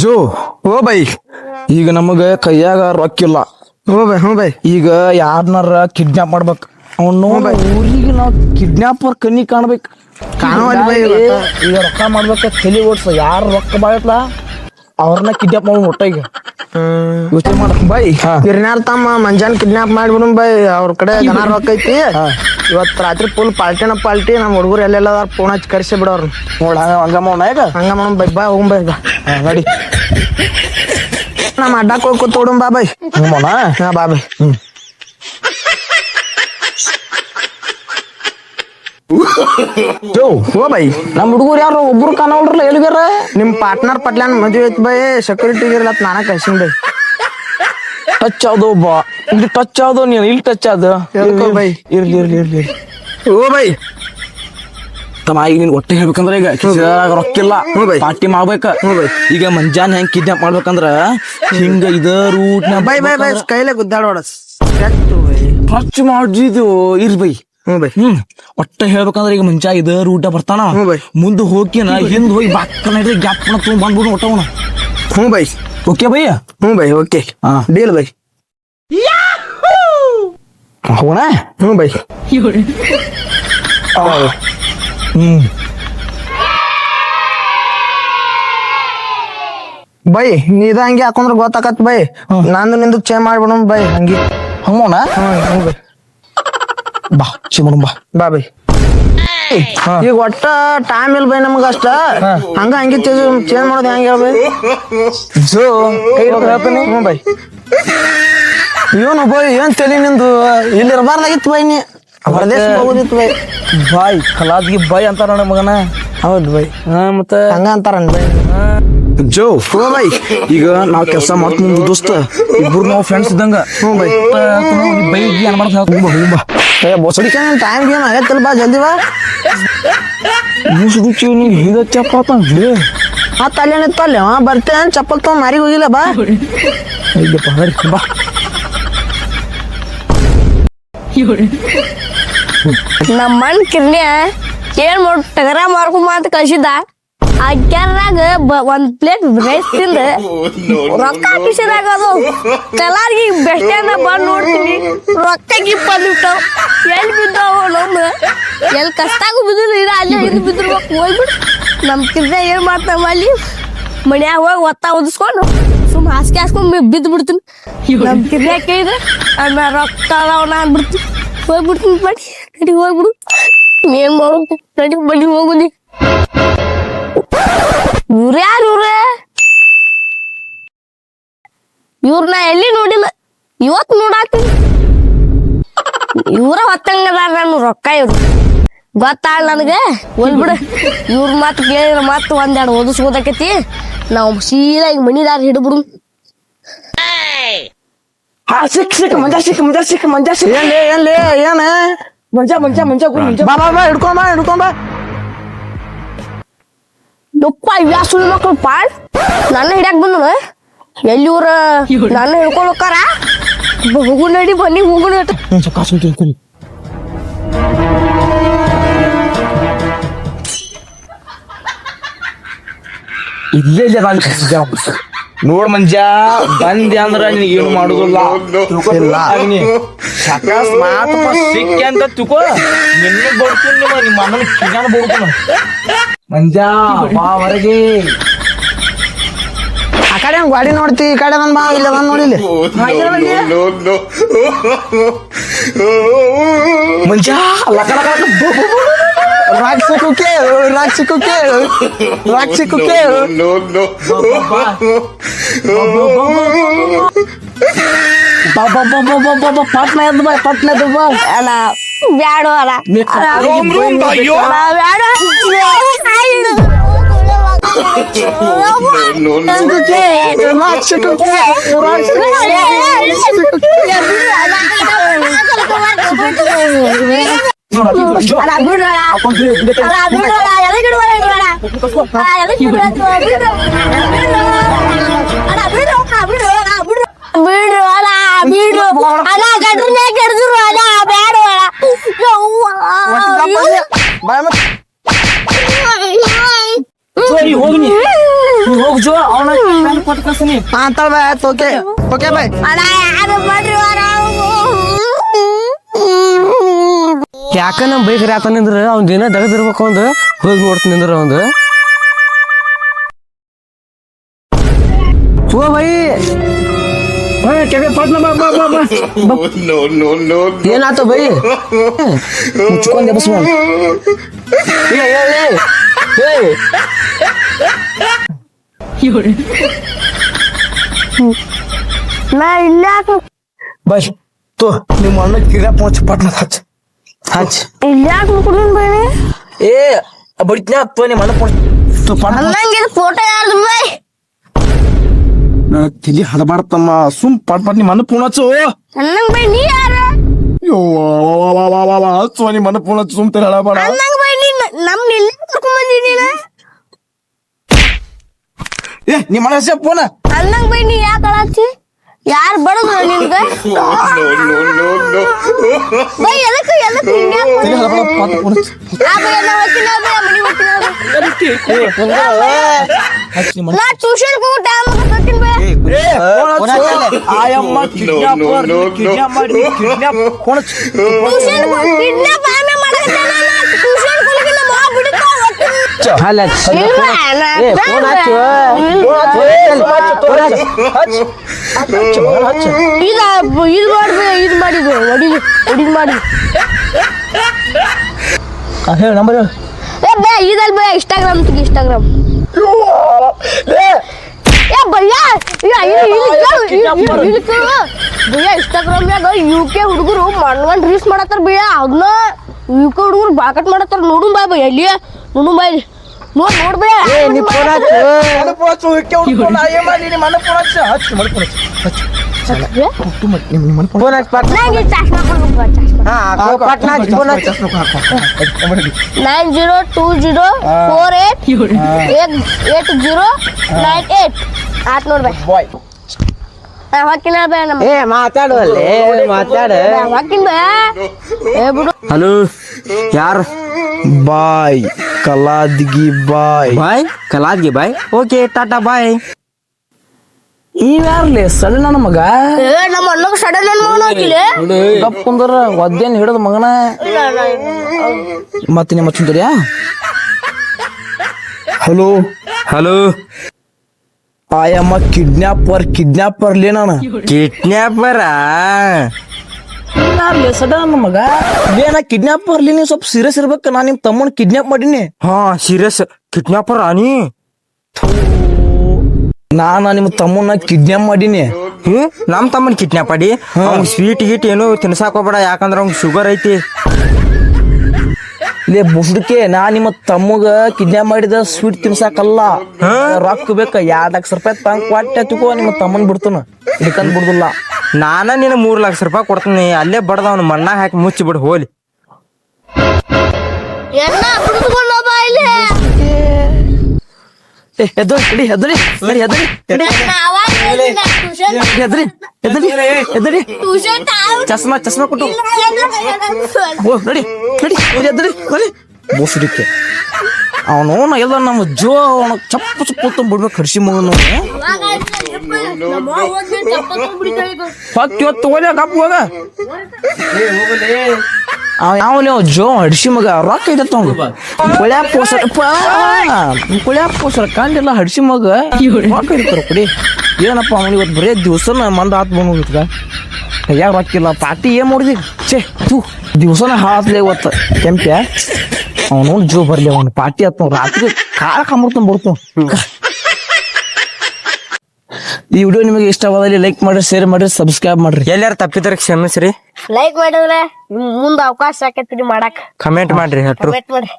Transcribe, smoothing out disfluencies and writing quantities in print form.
ಜೋ ಓ by. ಈಗ ನಮಗ ಕೈಯಾಗ ರೊಕ್ಕಿಲ್ಲ. ಹ್ಞೂ ಬೈ ಹ್ಞೂ ಬೈ. ಈಗ ಯಾರನ್ನಾರ ಕಿಡ್ನಾಪ್ ಮಾಡ್ಬೇಕು. ಅವ್ನು ಊರಿಗೆ ನಾವು ಕಿಡ್ನಾಪರ್ ಕಣ್ಣಿ ಕಾಣ್ಬೇಕು. ಕಾಣುವಲ್ಲಿ ಬೈ ಈಗ ರೊಕ್ಕ ಮಾಡ್ಬೇಕ ತಲೆ ಓಡ್ಸ. ಯಾರು ರೊಕ್ಕ ಬಾಳತ್ಲ ಅವ್ರನ್ನ ಕಿಡ್ನಾಪ್ ಮಾಡೋಣ ಒಟ್ಟ. ಈಗ ಯೋಚನೆ ಮಾಡ ಬೈ. ಹಿರಿನಾರ್ ತಮ್ಮ ಮಂಜಾನ್ ಕಿಡ್ನಾಪ್ ಮಾಡ್ಬಿಡು ಬೈ. ಅವ್ರ ಕಡೆ ಜನ ರೊಕ್ಕ ಐತಿ. ಇವತ್ತು ರಾತ್ರಿ ಫುಲ್ ಪಾಲ್ಟಿನ ಪಾಲ್ಟಿ. ನಮ್ಮ ಹುಡುಗರು ಎಲ್ಲೆಲ್ಲ ಫೋನ್ ಹಚ್ಚಿ ಕರ್ಸಿ ಬಿಡೋರು. ನೋಡ ಹಂಗ ಮಾಡೋಣ. ಈಗ ಹಂಗ ಮಾಡೋಣ ಬೈ. ಬಾ ಹೋಗ್ ಬೈ. ಬಾ ನಡಿ ನಮ್ಮ ಅಡ್ಡಕ್ಕೆ ಹೋಗಿ ಕೂತ್ ಬಿಡು ಬಾ ಬೈ. ಹೋಗೋಣ. ಹಾ ಬಾ ಬೈ. Joe O by. ನಮ್ಮ ಹುಡುಗರು ಯಾರು ಒಬ್ರು ಕಾಣವಲ್ರಲ್ಲ. ಎಲ್ಲಿಗಾರ ನಿಮ್ ಪಾರ್ಟ್ನರ್ ಪಟ್ಲಾನ್ ಮದ್ವೆ ಐತಿ ಬೈ. ಸೆಕ್ಯೂರಿಟಿ ಇರ್ಲತ್ ನಾನ ಕಳ್ಸಿನ್ ಬೈ. ಟಚ್ ಆದೋ ಬಾ. ಇಲ್ಲಿ ಟಚ್ ಆದೋ ನೀನು. ಇಲ್ಲಿ ಟಚ್ ಆದ. ಹೇಳ್ಕೊ ಬೈ. ಇರ್ಲಿ ಇರ್ಲಿ ಇರ್ಲಿ. ಓ ಬೈ. ತಮ್ಮ ಈಗ ನೀನ್ ಒಟ್ಟೆ ಹೇಳ್ಬೇಕಂದ್ರ ಈಗ ಕಿಸೆದಾಗ ರೊಕ್ಕಿಲ್ಲ. ಪಾರ್ಟಿ ಮಾಡ್ಬೇಕ. ಈಗ ಮಂಜಾನ್ ಹೆಂಗ್ ಕಿಡ್ನಾಪ್ ಮಾಡ್ಬೇಕಂದ್ರ ಹಿಂಗ ಇದ ರೂಟ್ ಬೈ ಬೈ ಬೈ ಕೈಲೇ ಗುದ್ದಾಡೋಡ ಖರ್ಚು ಮಾಡಿದ್ವು. ಇರ್ ಬೈ. ಹ್ಞೂ ಬೈ. ಒಟ್ಟ ಹೇಳ್ಬೇಕಂದ್ರ ಈಗ ಮಂಜಾ ಇದ ರೂಟ ಬರ್ತಾನ. ಮುಂದ್ ಹೋಗಿನ ಹಿಂದ್ ಹೋಗಿ ಬಾಕ್ಕನ ಗ್ಯಾಪ್ನ ತುಂಬ ಬಂದ್ಬಿಡು ಒಟ್ಟವನ. ಹ್ಞೂ ಬೈ. Okay by. ಹ್ಞೂ ಬೈ ಓಕೆ. Deal by. ಹೋಗೋಣ. ಹ್ಞೂ ಬೈ. ಬೈ ನೀ ಇದ ಹಂಗೆ ಹಾಕೊಂಡ್ರ ಗೊತ್ತಾಕತ್ ಬೈ. ನಂದು ನಿಂದು ಚೇಂಜ್ ಮಾಡ್ಬಿಡ ಬೈ. ಹಂಗೆ ಹಂಗೋಣ. ಹ್ಞೂ ಬೈ. ಬಾ ಚಿಮಣ ಬಾ. ಬಾ ಬೈ. ಈಗ ಒಟ್ಟ ಟೈಮ್ ಇಲ್ಲ ಬೈ ನಮಗ ಅಷ್ಟ. ಹಂಗೆ ಚೇಂಜ್ ಮಾಡೋದು ಹೆಂಗ ಹೇಳ ಬೈ. ಜೋ ಕೈ ಹೇಳ್ತಾನೆ. ಹ್ಞೂ ಬೈ. ಇವನು ಬೈ ಏನ್ ತಲಿ ನಿಂದು. ಇಲ್ಲಿ ಇರಬಾರ್ದಾಗಿತ್ತು ಬೈ. ನೀ ಹೊರದೇಶ ಹೋಗೋದಿತ್ತು ಬೈ. ಬಾಯ್ ಕಲಾದ್ಗಿ ಬಾಯ್ ಅಂತಾರ ನನ್ನ ಮಗನ. ಹೌದು ಬೈ. ಮತ್ತೆ ಹಂಗ ಅಂತಾರ ಬೈ. ಜೋ ಬೈ ಈಗ ನಾವ್ ಕೆಲಸ ಮಾಡ್ತೀನಿ ದೋಸ್ತ. ಇಬ್ರು ನಾವು ಫ್ರೆಂಡ್ಸ್ ಇದ್ದಂಗ. ಹ್ಞೂ ಬೈ. ಬೈ ಅನ್ಬಾರ್ದು. ಬೊಸಡಿಕೆ ಟೈಮ್ ಗೇಮ್ ಆಗತ್ತಲ್ಲ. ಬಾ ಜಲ್ದಿ ಬಾ. ನೀ ಹಿಂಗ ಚಪ್ಪ ಮತ್ತ ಅಲ್ಲಿ ನಿತ್ತಲ್ಲ ಬರ್ತೇನೆ. ಚಪ್ಪಲ್ ತಗೊಂಡ್ ಮಾರಿಗೆ ಹೋಗಿಲ್ಲ. ಬಾ ಬಾ. ನಮ್ಮಣ್ಣ ಕಿರ್ನ್ಯ ಏನ್ ಮಾಡ್ ಟಗರ ಮಾರ್ಕೊಂಡ್ ಮಾತು ಕಳ್ಸಿದ್ದ. ಆ ಕೆರ್ರಾಗ ಒಂದ್ ಪ್ಲೇಟ್ ರೈಸ್ ತಿಂದ ರೊಕ್ಕ ಕಿಸಿದಾಗ ಅದು ಕಲಾರ್ಗಿ ಬೆಸ್ಟ್ ಬಂದ್ ನೋಡ್ತೀನಿ. ರೊಕ್ಕ ಗಿಪ್ಪ ಬಿಟ್ಟಾವ್. ಎಲ್ಲಿ ಬಿದ್ದಾವ ನಮ್ಮ ಎಲ್ಲಿ ಕಷ್ಟಾಗೂ ಬಿದ್ದಿಲ್ಲ. ಇಲ್ಲ ಅಲ್ಲೇ ಇದು ಬಿದ್ದಿರ್ಬೇಕು. ಹೋಗ್ಬಿಡು. ನಮ್ ಕಿರ್ನ್ಯ ಏನ್ ಮಾಡ್ತಾವ ಅಲ್ಲಿ ಮನ್ಯಾಗ ಹೋಗಿ ಒತ್ತ ಒದಿಸ್ಕೊಂಡು ಸುಮ್ ಹಾಸಿಗೆ ಹಾಸ್ಕೊಂಡ್ ಬಿದ್ದು ಬಿಡ್ತೀನಿ. ನಮ್ ಕಿರ್ನ್ಯ ಕೇಳಿದ್ರೆ ಆಮೇಲೆ ರೊಕ್ಕ ಅದಾವ ನಾನ್ ಬಿಡ್ತೀನಿ. ಹೋಗ್ಬಿಡ್ತೀನಿ. ಮಾಡಿ ನಡಿ ಹೋಗ್ಬಿಡು. ಏನ್ ಮಾಡು ನಡಿ ಬನ್ನಿ ಹೋಗುದಿ. ಇವ್ರ ಯಾರು ಇವ್ರನ್ನ ಎಲ್ಲಿ ನೋಡಿಲ್ಲ. ಇವತ್ ನೋಡಾತೀನಿ. ಇವ್ರ ಹೊತ್ತಂಗದಾರ ನಾನು ರೊಕ್ಕ. ಇವ್ರು ಗೊತ್ತಾಳ ನನಗೆ. ಹೋಗ್ಬಿಡ. ಇವ್ರ ಮಾತು ಕೇಳಿದ್ರ ಮತ್ ಒಂದೆರಡು ಓದಿಸ್ಬೋದಕೈತಿ. ನಾವು ಸೀದಾ ಈಗ ಮನಿದಾರ ಹಿಡ್ಬಿಡು. ಸಿಕ್ ಮಂಜಾ ಸಿಕ್ ಮಂಜಾ ಸಿಕ್ ಮಂಜಾ ಸಿಕ್. ಏನ್ ಏನ ಮಂಜಾ ಮಂಜಾ ಮಂಜಾ ಮಂಜಾ. ಬಾ ಬಾ ಬಾ ಹಿಡ್ಕೊಂಡ್ ಬಾ. ಯಪ್ಪ ಇವ್ಯಾ ಸುಳ್ಳು ಮಕ್ಳು ಪಾಳ್ ನನ್ನ ಹಿಡ್ಯಾಕ್ ಬಂದನು. ಎಲ್ಲಿ ಇವ್ರ ನನ್ನ ಹಿಡ್ಕೊಳಕಾರ. ಹೋಗು ನಡಿ ಬನ್ನಿ ಹೋಗುಣ. ಕಾಸು ತಿಳ್ಕೊಳ್ಳಿ. ಇಲ್ಲೇ ನೋಡ್ ಮಂಜಾ ಬಂದಿ ಅಂದ್ರ ನೀ ಏನು ಮಾಡುದಿಲ್ಲ. ಅಕಸ್ಮಾತ್ ಸಿಕ್ಕಿ ಅಂತ ತಿಳ್ಕೊ. ನಿನ್ನ ಬಡ್ತೀನಿ. ನಿಮ್ಮ ಅಣ್ಣನ ಕಿಗಾನ ಬಡ್ತಾನ. ಮಂಜಾ ಬಾ ಹೊರಗೆ. ಆ ಕಡೆ ಗಾಡಿ ನೋಡ್ತಿ. ಈ ಕಡೆ ಬಂದ್ ಬಾ. ಇಲ್ಲ ಬಂದ್ ನೋಡಿಲ್ಲ ಮಂಜಾ ಲಕ ರಾಕ್ಷಿ ಕುಕ್ಕೆ ಪಟ್ನ ಎದ್ದು ಬಾ. ಪಟ್ನ ಎದ್ದು ಬಾ. ಅಲ್ಲ ಬ್ಯಾಡ ಅಲ್ಲ ಹೋಗಿ ಹೋಗ್ ಜೋ. ಅವನ ಕಳ್ಸಿನಿ ಹಾ ಅಂತಾಳ ಬಾಯ್ ಆಯ್ತು ಓಕೆ ಓಕೆ ಬಾಯ್ ಅಣ್ಣ ಯಾರು ಮಾಡ್ರಿ ಯಾಕ ನಮ್ ಬೈಕ್ ರಾತ ನಿಂದ್ರ ಅವ್ನ ದಿನ ದಗದಿರ್ಬೇಕು ಒಂದ್ ಹೋಗಿ ನೋಡ್ತೀನಿ ನಿಂದ್ರ ಒಂದ್ ಓ ಬೈ ಏನಾತ ಬೈ ಮುಚ್ಕೊಂಡ್ ಎಬ್ಸ್ ಮಾಡು. ನಾ ಇಲ್ಲ ಬಾಯ್ ತೋ ನಿಮ್ಮ ಅಣ್ಣ ಕಿಡ್ನಾಪ್ ಮಾಡಿ ಪಟ್ನ ಹಚ್ ಹಚ್ ಇಲ್ಲಾಕ್ ಮುಕುಡಿನ್ ಬೇಡ ಏ ಬಡಿತ್ನ ತೋ ನಿಮ್ಮ ಅಣ್ಣ ತೋ ಪಟ್ನ ಅನ್ನಂಗೆ ಫೋಟೋ ಯಾರ್ದು ಬೈ ನನ್ನ ತಲಿ ಹದಬಾರ್ದಮ್ಮ ಸುಮ್ ಪಟ್ ನಿಮ್ಮ ಅಣ್ಣ ಫೋನ್ ಹಚ್ಚು ಅನ್ನಂಗ್ ಬೈ ನೀ ಯಾರ ಯೋ ಹಚ್ಚು ನಿಮ್ಮ ಅಣ್ಣ ಫೋನ್ ಹಚ್ಚು ಸುಮ್ ತಲೆ ಹಳಬೇಡ ಅನ್ನಂಗ್ ಬೈ ನೀ ನಮ್ ನಿಲ್ಲ ಕರ್ಕೊಂಡ್ ಬಂದಿ ನೀನು ಏ ನಿಮ್ಮ ಅಣ್ಣ ಹಚ್ಚ ಫೋನ್ ಅನ್ನಂಗ್ ಬೈ ನೀ ಯಾಕೆ ಅಳಾಚಿ ಯಾರು ಬಡದ್ರು ನಿನ್ಗ ಬೈ ಎದಕ್ಕೆ ಹಿಂಗೆ ತಲೆ ಹಳಬೇಡ ಪಟ್ ಫೋನ್ ಹಚ್ಚು ಆ ಬೈ ನಾ ಹೋಗ್ತೀನಿ ಬೈ ಮನಿ ಹೋಗ್ತೀನಿ ಹಚ್ಚ ನಿಮ್ಮ ಅಣ್ಣ ನಾ ಟ್ಯೂಷನ್ ಹೋಗೋ ಟೈಮ್ ಹೋಗ್ತೀನಿ ಬೈ ಫೋನ್ ಹಚ್ಚು ಆಯಮ್ಮ ಕಿಡ್ನಾಪ್ ಮಾಡಿ ಕಿಡ್ನಾಪ್ ಫೋನ್ ಹಚ್ಚು ಟ್ಯೂಷನ್ ಕಿಡ್ನಾಪ್ ಆಮೆ ಮಾಡಕತ್ತಾನ ಟ್ಯೂಷನ್ ಹೋಗಿ ನಮ್ಮ ಮಾ ಬಿಡ್ತಾ ಅಲ್ಲ ಫೋನ್ ಹಚ್ಚು ಇದು ಮಾಡ್ಬೇ ಇದು ಮಾಡಿದ್ದು ಒಡಿದ್ ಮಾಡಿ ಹೇಳ ನಂಬರ್ ಏ ಬೇ ಇದಲ್ ಬೇ ಇನ್ಸ್ಟಾಗ್ರಾಮ್ ಏ ಭಯ್ಯ ಭಯ್ಯ ಇನ್ಸ್ಟಾಗ್ರಾಮ್ನಾಗ UK ಹುಡುಗರು ಮಣ್ಗಂಡ್ ರೀಲ್ಸ್ ಮಾಡತ್ತಾರ ಭಯ್ಯ ಅದನ್ನ UK ಹುಡುಗರು ಬಾಕಟ್ ಮಾಡತ್ತಾರ ನೋಡು ಬಾಯ್ ಭಯ್ಯ ಅಲ್ಲಿ ನೋಡು ಬಾಯ್ ನೋಡ್ ಭಯ್ಯ ನೀ ಫೋನ್ ಹಚ್ಚು ಫೋನ್ ಹಚ್ಚ ಪಟ್ನ ನಂಗೆ ಚಶ್ಮಾ ಕೊಡ್ಬೇಕು ಚಶ್ಮಾ ಹಾ ಪಟ್ನ ಹಚ್ಚ ಫೋನ್ ಹಚ್ಚ 9020488098 ಆತ್ ನೋಡ್ಬೇ ಬಾಯ್ ಹಾಕಿನ ಬೇ ನಮ್ಮ ಏ ಮಾತಾಡು ಅಲ್ಲಿ ಮಾತಾಡ ಹಾಕಿನ ಬೇ ಏ ಬಿಡು ಹಲೋ ಯಾರು ಬಾಯ್ ಕಲಾದ್ಗಿ ಬಾಯ್ ಬಾಯ್ ಕಲಾದ್ಗೆ ಬಾಯ್ ಓಕೆ ಟಾಟಾ ಬಾಯ್ ಇವ್ಯಾರ್ಲಿ ಸಣ್ಣ ನನ್ನ ಮಗ ಏ ನಮ್ಮ ಅಣ್ಣಗೆ ಸಡನ್ ಏನ್ ಮಗನ ಹಾಕಿಲೆ ಗಪ್ ಕುಂದ್ರ ಒದ್ದೇನ್ ಹಿಡಿದ ಮಗನ ಮತ್ತೆ ನಿಮ್ಮ ಚುಂತರಿಯಾ ಹಲೋ ಹಲೋ ಆಯಮ್ಮ ಕಿಡ್ನಾಪರ್ ಲೇ ನಾನು ಕಿಡ್ನಾಪರ ಸಡನ್ ನನ್ನ ಮಗ ಏನ ಕಿಡ್ನಾಪರ್ ಲೇ ನೀವು ಸ್ವಲ್ಪ ಸೀರಿಯಸ್ ಇರ್ಬೇಕು ನಾನು ನಿಮ್ ತಮ್ಮನ ಕಿಡ್ನಾಪ್ ಮಾಡೀನಿ ಹಾ ಸೀರಿಯಸ್ ಕಿಡ್ನಾಪರ್ ನೀ ನಾನ ನಿಮ್ಮ ತಮ್ಮನ ಕಿಡ್ನಾಪ್ ಮಾಡೀನಿ ನಮ್ ತಮ್ಮನ್ ಕಿಡ್ನಾಪ್ ಮಾಡಿ ಅವ್ನ್ ಸ್ವೀಟ್ ಗೀಟ್ ಏನು ತಿನ್ಸಾಕ್ ಹೋಗ್ಬೇಡ ಯಾಕಂದ್ರ ಅವ್ನ್ ಶುಗರ್ ಐತಿ ಲೇ ಬುಸ್ಡಕ್ಕೆ ನಾ ನಿಮ್ಮ ತಮ್ಮಗ ಕಿಡ್ನಾಪ್ ಮಾಡಿದ ಸ್ವೀಟ್ ತಿನ್ಸಾಕಲ್ಲ ರೊಕ್ಕ ಬೇಕ 2 ಲಕ್ಷ ರೂಪಾಯಿ ತಂಗ್ ಕೊಟ್ಟೆ ತಿಕೋ ನಿಮ್ಮ ತಮ್ಮನ್ ಬಿಡ್ತಾನ ಹಿಡ್ಕೊಂಡ್ ಬಿಡುದಿಲ್ಲ ನಾನ ನಿನ್ನ 3 ಲಕ್ಷ ರೂಪಾಯಿ ಕೊಡ್ತೀನಿ ಅಲ್ಲೇ ಬಡ್ದ ಅವ್ನ ಮಣ್ಣ ಹಾಕಿ ಮುಚ್ಚಿ ಬಿಡ್ ಹೋಲಿ ಎಣ್ಣ ಕುಡಿದುಕೊಂಡು ಬಾ ಇಲ್ಲಿ ಎದ್ರಿ ಚಸ್ಮಾ ಕೊಟ್ಟು ನಡಿ ಬೋಸಡಿಕೆ ಅವನು ಎಲ್ಲ ನಮ್ಮ ಜೋ ಅವನು ಚಪ್ಪ ಬಿಡ್ಬೇಕು ಹರ್ಷಿ ಮಗನ ಹೊತ್ತು ಹೋಗ್ಲಿ ಕಪ್ಪು ಹೋಗ ಅವನು ಜೋ ಹಡ್ಸಿ ಮಗ ರೊಕ್ಕ ಐತತ್ತ ಕುಳ್ಯಾಪ ಪೋಸರ್ ಕಂಡಿಲ್ಲ ಹಡ್ಸಿ ಮಗ ರೊಕ್ಕ ಇರ್ತಾರ ಕೊಡಿ ಏನಪ್ಪ ಅವನು ಇವತ್ತು ಬರೇ ದಿವ್ಸನ ಮಂದ ಹಾತ್ ಬಂದೋಗಿತ್ಗ ಕೈಯಾಗ ರೊಕ್ಕಿಲ್ಲ ಪಾರ್ಟಿ ಏನ್ ಮಾಡಿದಿ ಛೇ ತೂ ದಿವ್ಸನ ಹಾತ್ಲೆ ಇವತ್ತು ಕೆಂಪ್ಯ ಅವನು ಜೋ ಬರ್ಲಿ ಅವನು ಪಾರ್ಟಿ ಆತ್ ರಾತ್ರಿ ಕಾಳ ಕಾಮರ್ತಾನ ಬರ್ತಾವ ಈ ವಿಡಿಯೋ ನಿಮಗೆ ಇಷ್ಟವಾದಲ್ಲಿ ಲೈಕ್ ಮಾಡ್ರಿ ಶೇರ್ ಮಾಡ್ರಿ ಸಬ್ಸ್ಕ್ರೈಬ್ ಮಾಡ್ರಿ ಎಲ್ಲಾರು ತಪ್ಪಿದ್ರ ಕ್ಷಮಿಸ್ರಿ ಲೈಕ್ ಮಾಡಿದ್ರೆ ಮುಂದೆ ಅವಕಾಶ ಆಕೈತಿ ಮಾಡಕ್ ಕಮೆಂಟ್ ಮಾಡ್ರಿ ಹಟ್ರು ಕಮೆಂಟ್ ಮಾಡ್ರಿ